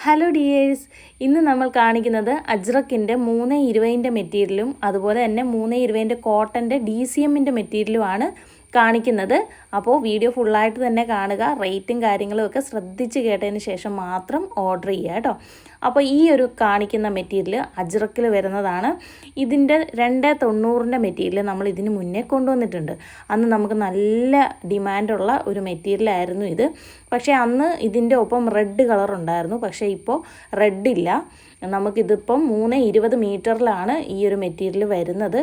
Hello dears, ഇന്ന് നമ്മൾ കാണിക്കുന്നത് അജ്രക്കിൻ്റെ 320 മെറ്റീരിയലും അതുപോലെ തന്നെ 320 കോട്ടൻ്റെ DCMൻ്റെ മെറ്റീരിയലുമാണ് കാണിക്കുന്നത്. അപ്പോൾ വീഡിയോ ഫുള്ളായിട്ട് തന്നെ കാണുക. റേറ്റും കാര്യങ്ങളും ഒക്കെ ശ്രദ്ധിച്ച് കേട്ടതിന് ശേഷം മാത്രം ഓർഡർ ചെയ്യുക കേട്ടോ. അപ്പോൾ ഈ ഒരു കാണിക്കുന്ന മെറ്റീരിയൽ അജ്രക്കിൽ വരുന്നതാണ്. ഇതിൻ്റെ 290 മെറ്റീരിയൽ നമ്മൾ ഇതിന് മുന്നേ കൊണ്ടുവന്നിട്ടുണ്ട്. അന്ന് നമുക്ക് നല്ല ഡിമാൻഡുള്ള ഒരു മെറ്റീരിയലായിരുന്നു ഇത്. പക്ഷേ അന്ന് ഇതിൻ്റെ ഒപ്പം റെഡ് കളർ ഉണ്ടായിരുന്നു. പക്ഷേ ഇപ്പോൾ റെഡ് ഇല്ല. നമുക്കിതിപ്പം 320 മീറ്ററിലാണ് ഈ ഒരു മെറ്റീരിയൽ വരുന്നത്.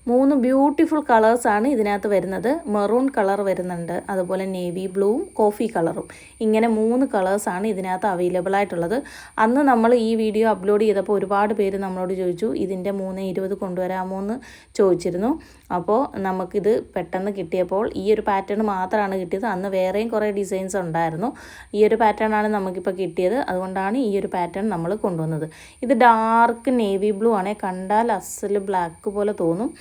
3 ബ്യൂട്ടിഫുൾ കളേഴ്സാണ് ഇതിനകത്ത് വരുന്നത്. മെറൂൺ കളർ വരുന്നുണ്ട്, അതുപോലെ നേവി ബ്ലൂവും കോഫി കളറും. ഇങ്ങനെ 3 കളേഴ്സാണ് ഇതിനകത്ത് അവൈലബിൾ ആയിട്ടുള്ളത്. അന്ന് നമ്മൾ ഈ വീഡിയോ അപ്ലോഡ് ചെയ്തപ്പോൾ ഒരുപാട് പേര് നമ്മളോട് ചോദിച്ചു ഇതിൻ്റെ 320 കൊണ്ടുവരാമോ എന്ന് ചോദിച്ചിരുന്നു. അപ്പോൾ നമുക്കിത് പെട്ടെന്ന് കിട്ടിയപ്പോൾ ഈ ഒരു പാറ്റേൺ മാത്രമാണ് കിട്ടിയത്. അന്ന് വേറെയും കുറേ ഡിസൈൻസ് ഉണ്ടായിരുന്നു. ഈ ഒരു പാറ്റേണാണ് നമുക്കിപ്പോൾ കിട്ടിയത്. അതുകൊണ്ടാണ് ഈ ഒരു പാറ്റേൺ നമ്മൾ കൊണ്ടുവന്നത്. ഇത് ഡാർക്ക് നേവി ബ്ലൂ ആണ്. കണ്ടാൽ അസൽ ബ്ലാക്ക് പോലെ തോന്നും.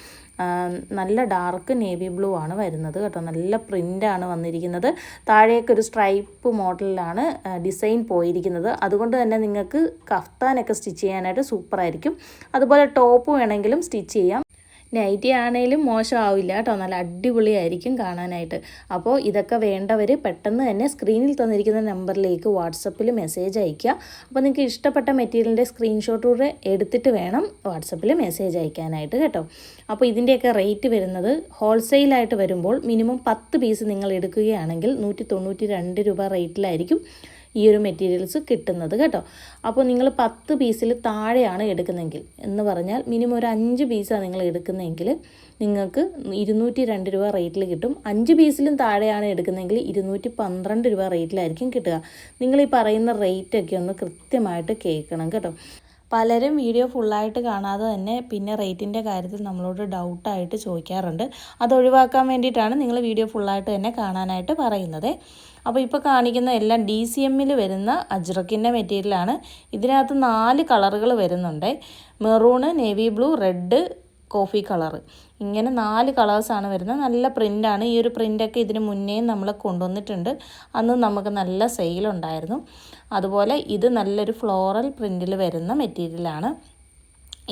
നല്ല ഡാർക്ക് നേവി ബ്ലൂ ആണ് വരുന്നത് കേട്ടോ. നല്ല പ്രിൻ്റാണ് വന്നിരിക്കുന്നത്. താഴേക്കൊരു സ്ട്രൈപ്പ് മോഡലിലാണ് ഡിസൈൻ പോയിരിക്കുന്നത്. അതുകൊണ്ട് തന്നെ നിങ്ങൾക്ക് കഫ്താനൊക്കെ സ്റ്റിച്ച് ചെയ്യാനായിട്ട് സൂപ്പറായിരിക്കും. അതുപോലെ ടോപ്പ് വേണമെങ്കിലും സ്റ്റിച്ച് ചെയ്യാം. നൈറ്റി ആണെങ്കിലും മോശമാവില്ല കേട്ടോ. നല്ല അടിപൊളിയായിരിക്കും കാണാനായിട്ട്. അപ്പോൾ ഇതൊക്കെ വേണ്ടവർ പെട്ടെന്ന് തന്നെ സ്ക്രീനിൽ തന്നിരിക്കുന്ന നമ്പറിലേക്ക് വാട്സപ്പിൽ മെസ്സേജ് അയയ്ക്കുക. അപ്പോൾ നിങ്ങൾക്ക് ഇഷ്ടപ്പെട്ട മെറ്റീരിയലിൻ്റെ സ്ക്രീൻഷോട്ട് കൂടെ എടുത്തിട്ട് വേണം വാട്സപ്പിൽ മെസ്സേജ് അയക്കാനായിട്ട് കേട്ടോ. അപ്പോൾ ഇതിൻ്റെയൊക്കെ റേറ്റ് വരുന്നത് ഹോൾസെയിലായിട്ട് വരുമ്പോൾ മിനിമം 10 പീസ് നിങ്ങൾ എടുക്കുകയാണെങ്കിൽ 192 രൂപ റേറ്റിലായിരിക്കും ഈ ഒരു മെറ്റീരിയൽസ് കിട്ടുന്നത് കേട്ടോ. അപ്പോൾ നിങ്ങൾ 10 പീസിൽ താഴെയാണ് എടുക്കുന്നതെങ്കിൽ എന്ന് പറഞ്ഞാൽ മിനിമം ഒരു 5 പീസാണ് നിങ്ങൾ എടുക്കുന്നതെങ്കിൽ നിങ്ങൾക്ക് 202 രൂപ റേറ്റിൽ കിട്ടും. 5 പീസിലും താഴെയാണ് എടുക്കുന്നതെങ്കിൽ 212 രൂപ റേറ്റിലായിരിക്കും കിട്ടുക. നിങ്ങൾ ഈ പറയുന്ന റേറ്റൊക്കെ ഒന്ന് കൃത്യമായിട്ട് കേൾക്കണം കേട്ടോ. പലരും വീഡിയോ ഫുള്ളായിട്ട് കാണാതെ തന്നെ പിന്നെ റേറ്റിൻ്റെ കാര്യത്തിൽ നമ്മളോട് ഡൗട്ടായിട്ട് ചോദിക്കാറുണ്ട്. അത് ഒഴിവാക്കാൻ വേണ്ടിയിട്ടാണ് നിങ്ങൾ വീഡിയോ ഫുള്ളായിട്ട് തന്നെ കാണാനായിട്ട് പറയുന്നത്. അപ്പോൾ ഇപ്പോൾ കാണിക്കുന്ന എല്ലാം DCMൽ വരുന്ന അജ്രക്കിൻ്റെ മെറ്റീരിയലാണ്. ഇതിനകത്ത് 4 കളറുകൾ വരുന്നുണ്ട്. Maroon, navy blue, red, coffee colour. ഇങ്ങനെ 4 കളേഴ്സാണ് വരുന്നത്. നല്ല പ്രിൻ്റാണ്. ഈ ഒരു പ്രിൻ്റൊക്കെ ഇതിന് മുന്നേ നമ്മൾ കൊണ്ടുവന്നിട്ടുണ്ട്. അന്ന് നമുക്ക് നല്ല സെയിലുണ്ടായിരുന്നു. അതുപോലെ ഇത് നല്ലൊരു ഫ്ലോറൽ പ്രിൻറ്റിൽ വരുന്ന മെറ്റീരിയലാണ്.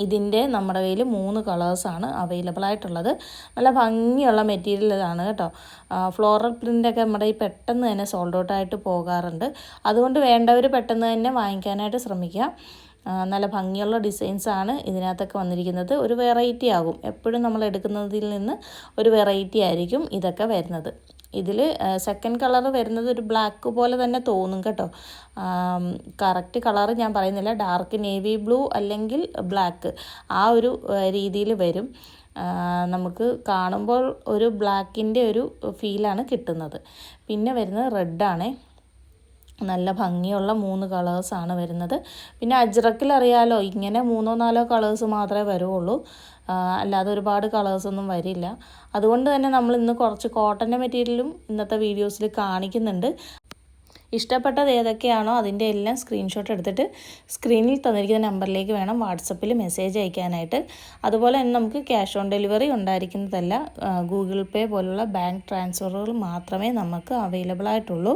ഇതിൻ്റെ നമ്മുടെ കയ്യിൽ 3 കളേഴ്സാണ് അവൈലബിൾ ആയിട്ടുള്ളത്. നല്ല ഭംഗിയുള്ള മെറ്റീരിയലാണ് കേട്ടോ. ഫ്ലോറൽ പ്രിൻ്റൊക്കെ നമ്മുടെ ഈ പെട്ടെന്ന് തന്നെ സോൾഡ് ഔട്ടായിട്ട് പോകാറുണ്ട്. അതുകൊണ്ട് വേണ്ടവർ പെട്ടെന്ന് തന്നെ വാങ്ങിക്കാനായിട്ട് ശ്രമിക്കുക. നല്ല ഭംഗിയുള്ള ഡിസൈൻസാണ് ഇതിനകത്തൊക്കെ വന്നിരിക്കുന്നത്. ഒരു വെറൈറ്റി ആകും. എപ്പോഴും നമ്മൾ എടുക്കുന്നതിൽ നിന്ന് ഒരു വെറൈറ്റി ആയിരിക്കും ഇതൊക്കെ വരുന്നത്. ഇതിൽ സെക്കൻഡ് കളർ വരുന്നത് ഒരു ബ്ലാക്ക് പോലെ തന്നെ തോന്നും കേട്ടോ. കറക്റ്റ് കളർ ഞാൻ പറയുന്നില്ല. ഡാർക്ക് നേവി ബ്ലൂ അല്ലെങ്കിൽ ബ്ലാക്ക് ആ ഒരു രീതിയിൽ വരും. നമുക്ക് കാണുമ്പോൾ ഒരു ബ്ലാക്കിൻ്റെ ഒരു ഫീലാണ് കിട്ടുന്നത്. പിന്നെ വരുന്നത് റെഡാണ്. നല്ല ഭംഗിയുള്ള 3 കളേഴ്സാണ് വരുന്നത്. പിന്നെ അജ്രക്കിൽ അറിയാലോ, ഇങ്ങനെ 3-4 കളേഴ്സ് മാത്രമേ വരുള്ളൂ. അല്ലാതെ ഒരുപാട് കളേഴ്സൊന്നും വരില്ല. അതുകൊണ്ട് തന്നെ നമ്മൾ ഇന്ന് കുറച്ച് കോട്ടൻ്റെ മെറ്റീരിയലും ഇന്നത്തെ വീഡിയോസിൽ കാണിക്കുന്നുണ്ട്. ഇഷ്ടപ്പെട്ടത് ഏതൊക്കെയാണോ അതിൻ്റെ എല്ലാം സ്ക്രീൻഷോട്ട് എടുത്തിട്ട് സ്ക്രീനിൽ തന്നിരിക്കുന്ന നമ്പറിലേക്ക് വേണം വാട്സപ്പിൽ മെസ്സേജ് അയക്കാനായിട്ട്. അതുപോലെ തന്നെ നമുക്ക് ക്യാഷ് ഓൺ ഡെലിവറി ഉണ്ടായിരിക്കുന്നതല്ല. ഗൂഗിൾ പേ പോലുള്ള ബാങ്ക് ട്രാൻസ്ഫറുകൾ മാത്രമേ നമുക്ക് അവൈലബിൾ ആയിട്ടുള്ളൂ.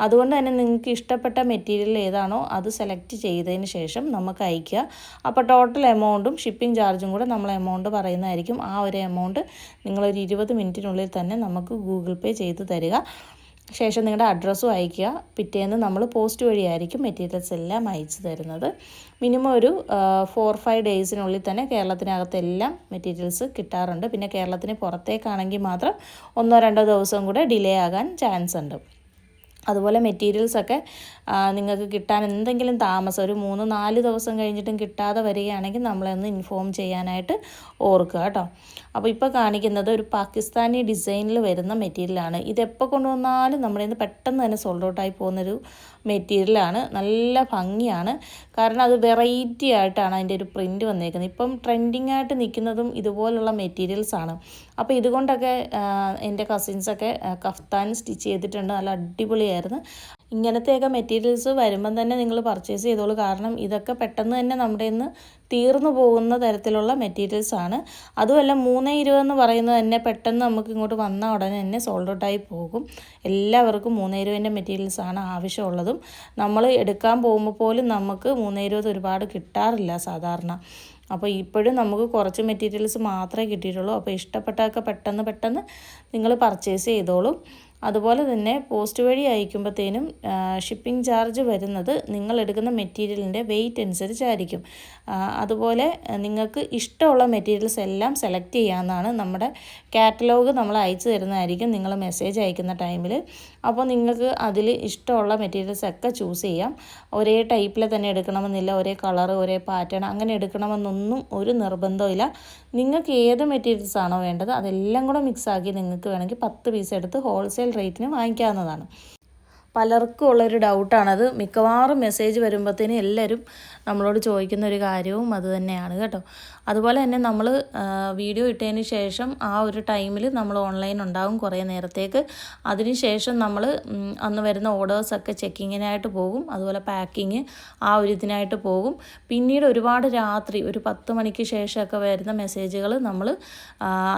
അതുകൊണ്ട് തന്നെ നിങ്ങൾക്ക് ഇഷ്ടപ്പെട്ട മെറ്റീരിയൽ ഏതാണോ അത് സെലക്ട് ചെയ്തതിന് ശേഷം നമുക്ക് അയയ്ക്കുക. അപ്പോൾ ടോട്ടൽ എമൗണ്ടും ഷിപ്പിംഗ് ചാർജും കൂടെ നമ്മൾ എമൗണ്ട് പറയുന്നതായിരിക്കും. ആ ഒരു എമൗണ്ട് നിങ്ങളൊരു 20 മിനിറ്റിനുള്ളിൽ തന്നെ നമുക്ക് ഗൂഗിൾ പേ ചെയ്ത് തരിക. ശേഷം നിങ്ങളുടെ അഡ്രസ്സും അയയ്ക്കുക. പിറ്റേന്ന് നമ്മൾ പോസ്റ്റ് വഴിയായിരിക്കും മെറ്റീരിയൽസ് എല്ലാം അയച്ചു തരുന്നത്. മിനിമം ഒരു 4-5 ഡേയ്സിനുള്ളിൽ തന്നെ കേരളത്തിനകത്തെല്ലാം മെറ്റീരിയൽസ് കിട്ടാറുണ്ട്. പിന്നെ കേരളത്തിന് പുറത്തേക്കാണെങ്കിൽ മാത്രം 1-2 ദിവസം കൂടെ ഡിലേ ആകാൻ ചാൻസ് ഉണ്ട്. അതുപോലെ മെറ്റീരിയൽസൊക്കെ നിങ്ങൾക്ക് കിട്ടാൻ എന്തെങ്കിലും താമസം ഒരു 3-4 ദിവസം കഴിഞ്ഞിട്ടും കിട്ടാതെ വരികയാണെങ്കിൽ നമ്മളെ ഒന്ന് ഇൻഫോം ചെയ്യാനായിട്ട് ഓർക്കുക കേട്ടോ. അപ്പോൾ ഇപ്പോൾ കാണിക്കുന്നത് ഒരു പാകിസ്ഥാനി ഡിസൈനിൽ വരുന്ന മെറ്റീരിയലാണ്. ഇതെപ്പോൾ കൊണ്ടുവന്നാലും നമ്മുടെ ഇന്ന് പെട്ടെന്ന് തന്നെ സോൾഡ് ഔട്ടായി പോകുന്നൊരു മെറ്റീരിയലാണ്. നല്ല ഭംഗിയാണ്. കാരണം അത് വെറൈറ്റി ആയിട്ടാണ് അതിൻ്റെ ഒരു പ്രിൻറ്റ് വന്നേക്കുന്നത്. ഇപ്പം ട്രെൻഡിങ് ആയിട്ട് നിൽക്കുന്നതും ഇതുപോലുള്ള മെറ്റീരിയൽസാണ്. അപ്പോൾ ഇതുകൊണ്ടൊക്കെ എൻ്റെ കസിൻസൊക്കെ കഫ്താൻ സ്റ്റിച്ച് ചെയ്തിട്ടുണ്ട്. നല്ല അടിപൊളിയായിരുന്നു. ഇങ്ങനത്തെയൊക്കെ മെറ്റീരിയൽസ് വരുമ്പം തന്നെ നിങ്ങൾ പർച്ചേസ് ചെയ്തോളൂ. കാരണം ഇതൊക്കെ പെട്ടെന്ന് തന്നെ നമ്മുടെ ഇന്ന് തീർന്നു പോകുന്ന തരത്തിലുള്ള മെറ്റീരിയൽസാണ്. അതുമല്ല 3.20 എന്ന് പറയുന്നത് തന്നെ പെട്ടെന്ന് നമുക്ക് ഇങ്ങോട്ട് വന്ന ഉടനെ തന്നെ സോൾഡ് ഔട്ടായി പോകും. എല്ലാവർക്കും 3.20 മെറ്റീരിയൽസാണ് ആവശ്യമുള്ളതും. നമ്മൾ എടുക്കാൻ പോകുമ്പോൾ പോലും നമുക്ക് 3.20 ഒരുപാട് കിട്ടാറില്ല സാധാരണ. അപ്പോൾ ഇപ്പോഴും നമുക്ക് കുറച്ച് മെറ്റീരിയൽസ് മാത്രമേ കിട്ടിയിട്ടുള്ളൂ. അപ്പോൾ ഇഷ്ടപ്പെട്ടതൊക്കെ പെട്ടെന്ന് നിങ്ങൾ പർച്ചേസ് ചെയ്തോളൂ. അതുപോലെ തന്നെ പോസ്റ്റ് വഴി അയക്കുമ്പോഴത്തേനും ഷിപ്പിംഗ് ചാർജ് വരുന്നത് നിങ്ങൾ എടുക്കുന്ന മെറ്റീരിയലിൻ്റെ വെയിറ്റ് അനുസരിച്ചായിരിക്കും. അതുപോലെ നിങ്ങൾക്ക് ഇഷ്ടമുള്ള മെറ്റീരിയൽസ് എല്ലാം സെലക്ട് ചെയ്യാവുന്നതാണ്. നമ്മുടെ കാറ്റലോഗ് നമ്മൾ അയച്ചു തരുന്നതായിരിക്കും നിങ്ങൾ മെസ്സേജ് അയക്കുന്ന ടൈമിൽ. അപ്പോൾ നിങ്ങൾക്ക് അതിൽ ഇഷ്ടമുള്ള മെറ്റീരിയൽസ് ഒക്കെ ചൂസ് ചെയ്യാം. ഒരേ ടൈപ്പിൽ തന്നെ എടുക്കണമെന്നില്ല, ഒരേ കളർ ഒരേ പാറ്റേൺ അങ്ങനെ എടുക്കണമെന്നൊന്നും ഒരു നിർബന്ധമില്ല. നിങ്ങൾക്ക് ഏത് മെറ്റീരിയൽസ് ആണോ വേണ്ടത് അതെല്ലാം കൂടെ മിക്സാക്കി നിങ്ങൾക്ക് വേണമെങ്കിൽ 10 പീസ് എടുത്ത് ഹോൾസെയിൽ റേറ്റിന് വാങ്ങിക്കാവുന്നതാണ്. പലർക്കും ഉള്ളൊരു ഡൗട്ടാണത്. മിക്കവാറും മെസ്സേജ് വരുമ്പോഴത്തേനും എല്ലാവരും നമ്മളോട് ചോദിക്കുന്ന ഒരു കാര്യവും അത് തന്നെയാണ് കേട്ടോ. അതുപോലെ തന്നെ നമ്മൾ വീഡിയോ ഇട്ടതിന് ശേഷം ആ ഒരു ടൈമിൽ നമ്മൾ ഓൺലൈൻ ഉണ്ടാകും കുറേ നേരത്തേക്ക്. അതിന് ശേഷം നമ്മൾ അന്ന് വരുന്ന ഓർഡേഴ്സൊക്കെ ചെക്കിങ്ങിനായിട്ട് പോകും. അതുപോലെ പാക്കിങ് ആ ഒരു ഇതിനായിട്ട് പോകും. പിന്നീട് ഒരുപാട് രാത്രി ഒരു 10 മണിക്ക് ശേഷമൊക്കെ വരുന്ന മെസ്സേജുകൾ നമ്മൾ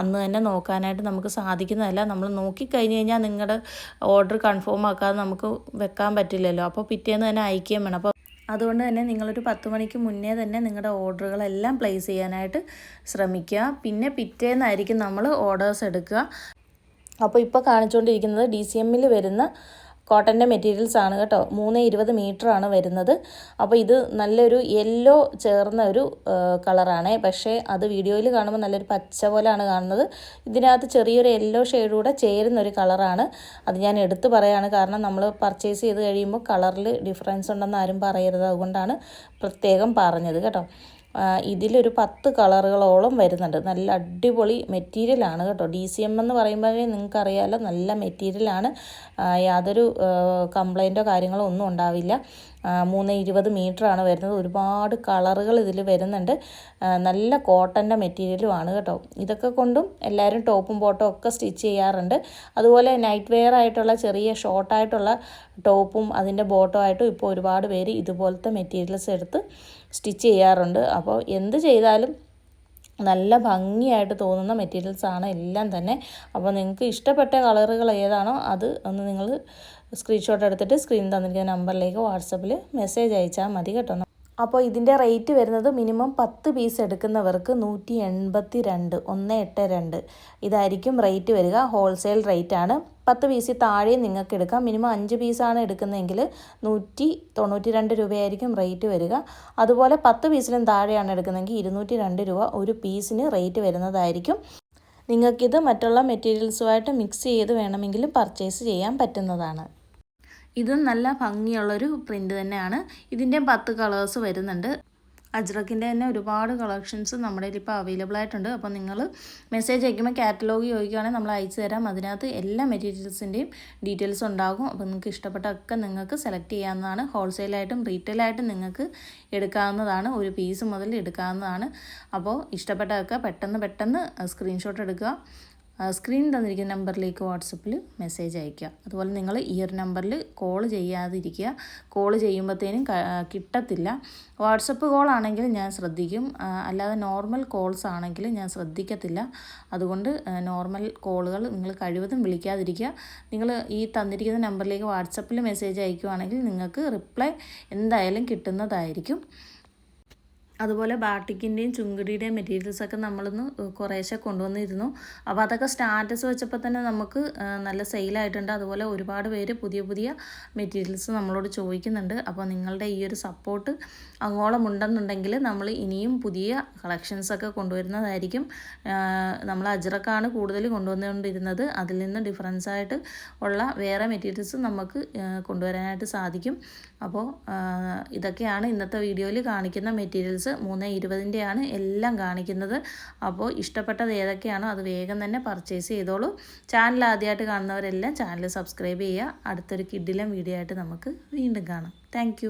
അന്ന് തന്നെ നോക്കാനായിട്ട് നമുക്ക് സാധിക്കുന്നതല്ല. നമ്മൾ നോക്കിക്കഴിഞ്ഞ് കഴിഞ്ഞാൽ നിങ്ങളുടെ ഓർഡർ കൺഫേം ആക്കാതെ നമുക്ക് വെക്കാൻ പറ്റില്ലല്ലോ. അപ്പോൾ പിറ്റേന്ന് തന്നെ അയക്കുകയും വേണം. അപ്പോൾ അതുകൊണ്ട് തന്നെ നിങ്ങളൊരു 10 മണിക്ക് മുന്നേ തന്നെ നിങ്ങളുടെ ഓർഡറുകളെല്ലാം പ്ലേസ് ചെയ്യാനായിട്ട് ശ്രമിക്കുക. പിന്നെ പിറ്റേന്നായിരിക്കും നമ്മൾ ഓർഡേഴ്സ് എടുക്കുക. അപ്പോൾ ഇപ്പോൾ കാണിച്ചുകൊണ്ടിരിക്കുന്നത് DCMൽ വരുന്ന കോട്ടൻ്റെ മെറ്റീരിയൽസ് ആണ് കേട്ടോ. 3.20 മീറ്ററാണ് വരുന്നത്. അപ്പോൾ ഇത് നല്ലൊരു യെല്ലോ ചേർന്ന ഒരു കളറാണ്. പക്ഷേ അത് വീഡിയോയിൽ കാണുമ്പോൾ നല്ലൊരു പച്ച പോലെയാണ് കാണുന്നത്. ഇതിനകത്ത് ചെറിയൊരു യെല്ലോ ഷെയ്ഡ് കൂടെ ചേരുന്നൊരു കളറാണ്. അത് ഞാൻ എടുത്ത് പറയുകയാണ്. കാരണം നമ്മൾ പർച്ചേസ് ചെയ്ത് കഴിയുമ്പോൾ കളറിൽ ഡിഫറൻസ് ഉണ്ടെന്ന് ആരും പറയരുത്. അതുകൊണ്ടാണ് പ്രത്യേകം പറഞ്ഞത് കേട്ടോ. ഇതിലൊരു 10 കളറുകളോളം വരുന്നുണ്ട്. നല്ല അടിപൊളി മെറ്റീരിയലാണ് കേട്ടോ. DCM എന്ന് പറയുമ്പോഴേ നിങ്ങൾക്കറിയാമല്ലോ നല്ല മെറ്റീരിയലാണ്. യാതൊരു കംപ്ലൈൻറ്റോ കാര്യങ്ങളോ ഒന്നും ഉണ്ടാവില്ല. 3.20 മീറ്ററാണ് വരുന്നത്. ഒരുപാട് കളറുകൾ ഇതിൽ വരുന്നുണ്ട്. നല്ല കോട്ടൻ്റെ മെറ്റീരിയലുമാണ് കേട്ടോ. ഇതൊക്കെ കൊണ്ടും എല്ലാവരും ടോപ്പും ബോട്ടും ഒക്കെ സ്റ്റിച്ച് ചെയ്യാറുണ്ട്. അതുപോലെ നൈറ്റ് വെയർ ആയിട്ടുള്ള ചെറിയ ഷോർട്ടായിട്ടുള്ള ടോപ്പും അതിൻ്റെ ബോട്ടും ആയിട്ടും ഇപ്പോൾ ഒരുപാട് പേര് ഇതുപോലത്തെ മെറ്റീരിയൽസ് എടുത്ത് സ്റ്റിച്ച് ചെയ്യാറുണ്ട്. അപ്പോൾ എന്ത് ചെയ്താലും നല്ല ഭംഗിയായിട്ട് തോന്നുന്ന മെറ്റീരിയൽസാണ് എല്ലാം തന്നെ. അപ്പോൾ നിങ്ങൾക്ക് ഇഷ്ടപ്പെട്ട കളറുകൾ ഏതാണോ അത് ഒന്ന് നിങ്ങൾ സ്ക്രീൻഷോട്ട് എടുത്തിട്ട് സ്ക്രീൻ തന്നിരിക്കുന്ന നമ്പറിലേക്ക് വാട്സപ്പിൽ മെസ്സേജ് അയച്ചാൽ മതി കേട്ടോ. അപ്പോൾ ഇതിൻ്റെ റേറ്റ് വരുന്നത് മിനിമം 10 പീസ് എടുക്കുന്നവർക്ക് 182 ഇതായിരിക്കും റേറ്റ് വരിക. ഹോൾസെയിൽ റേറ്റാണ്. 10 പീസിൽ താഴെ നിങ്ങൾക്ക് എടുക്കാം. മിനിമം 5 പീസാണ് എടുക്കുന്നതെങ്കിൽ 192 രൂപയായിരിക്കും റേറ്റ് വരിക. അതുപോലെ 10 പീസിലും താഴെയാണ് എടുക്കുന്നതെങ്കിൽ 202 രൂപ ഒരു പീസിന് റേറ്റ് വരുന്നതായിരിക്കും. നിങ്ങൾക്കിത് മറ്റുള്ള മെറ്റീരിയൽസുമായിട്ട് മിക്സ് ചെയ്ത് വേണമെങ്കിലും പർച്ചേസ് ചെയ്യാൻ പറ്റുന്നതാണ്. ഇതും നല്ല ഭംഗിയുള്ളൊരു പ്രിൻ്റ് തന്നെയാണ്. ഇതിൻ്റെ 10 കളേഴ്സ് വരുന്നുണ്ട്. അജ്രക്കിൻ്റെ തന്നെ ഒരുപാട് കളക്ഷൻസ് നമ്മുടെ കയ്യിൽ ഇപ്പോൾ അവൈലബിൾ ആയിട്ടുണ്ട്. അപ്പോൾ നിങ്ങൾ മെസ്സേജ് അയക്കുമ്പോൾ കാറ്റലോഗ് ചോദിക്കുകയാണെങ്കിൽ നമ്മൾ അയച്ചു തരാം. അതിനകത്ത് എല്ലാ മെറ്റീരിയൽസിൻ്റെയും ഡീറ്റെയിൽസ് ഉണ്ടാകും. അപ്പോൾ നിങ്ങൾക്ക് ഇഷ്ടപ്പെട്ടൊക്കെ നിങ്ങൾക്ക് സെലക്ട് ചെയ്യാവുന്നതാണ്. ഹോൾസെയിലായിട്ടും റീറ്റെയിലായിട്ടും നിങ്ങൾക്ക് എടുക്കാവുന്നതാണ്. ഒരു പീസ് മുതൽ എടുക്കാവുന്നതാണ്. അപ്പോൾ ഇഷ്ടപ്പെട്ടതൊക്കെ പെട്ടെന്ന് സ്ക്രീൻഷോട്ട് എടുക്കുക. സ്ക്രീൻ തന്നിരിക്കുന്ന നമ്പറിലേക്ക് വാട്സപ്പിൽ മെസ്സേജ് അയയ്ക്കുക. അതുപോലെ നിങ്ങൾ ഈ ഒരു നമ്പറിൽ കോൾ ചെയ്യാതിരിക്കുക. കോൾ ചെയ്യുമ്പോഴത്തേനും കിട്ടത്തില്ല. വാട്സപ്പ് കോൾ ആണെങ്കിൽ ഞാൻ ശ്രദ്ധിക്കും, അല്ലാതെ നോർമൽ കോൾസ് ആണെങ്കിൽ ഞാൻ ശ്രദ്ധിക്കത്തില്ല. അതുകൊണ്ട് നോർമൽ കോളുകൾ നിങ്ങൾ കഴിവതും വിളിക്കാതിരിക്കുക. നിങ്ങൾ ഈ തന്നിരിക്കുന്ന നമ്പറിലേക്ക് വാട്സപ്പിൽ മെസ്സേജ് അയക്കുകയാണെങ്കിൽ നിങ്ങൾക്ക് റിപ്ലൈ എന്തായാലും കിട്ടുന്നതായിരിക്കും. അതുപോലെ ബാട്ടിക്കിൻ്റെയും ചുങ്കിടിയുടെയും മെറ്റീരിയൽസൊക്കെ നമ്മളൊന്ന് കുറേശ്ശെ കൊണ്ടുവന്നിരുന്നു. അപ്പോൾ അതൊക്കെ സ്റ്റാറ്റസ് വെച്ചപ്പോൾ തന്നെ നമുക്ക് നല്ല സെയിലായിട്ടുണ്ട്. അതുപോലെ ഒരുപാട് പേര് പുതിയ മെറ്റീരിയൽസ് നമ്മളോട് ചോദിക്കുന്നുണ്ട്. അപ്പോൾ നിങ്ങളുടെ ഈ ഒരു സപ്പോർട്ട് അങ്ങോളം ഉണ്ടെന്നുണ്ടെങ്കിൽ നമ്മൾ ഇനിയും പുതിയ കളക്ഷൻസൊക്കെ കൊണ്ടുവരുന്നതായിരിക്കും. നമ്മൾ അജ്രക്കാണ് കൂടുതൽ കൊണ്ടുവന്നുകൊണ്ടിരുന്നത്. അതിൽ നിന്ന് ഡിഫറൻസ് ആയിട്ട് ഉള്ള വേറെ മെറ്റീരിയൽസ് നമുക്ക് കൊണ്ടുവരാനായിട്ട് സാധിക്കും. അപ്പോൾ ഇതൊക്കെയാണ് ഇന്നത്തെ വീഡിയോയിൽ കാണിക്കുന്ന മെറ്റീരിയൽസ്. 3.20-ൻ്റെയാണ് എല്ലാം കാണിക്കുന്നത്. അപ്പോൾ ഇഷ്ടപ്പെട്ടത് ഏതൊക്കെയാണോ അത് വേഗം തന്നെ പർച്ചേസ് ചെയ്തോളൂ. ചാനൽ ആദ്യമായിട്ട് കാണുന്നവരെല്ലാം ചാനൽ സബ്സ്ക്രൈബ് ചെയ്യുക. അടുത്തൊരു കിഡിലും വീഡിയോ ആയിട്ട് നമുക്ക് വീണ്ടും കാണാം. താങ്ക്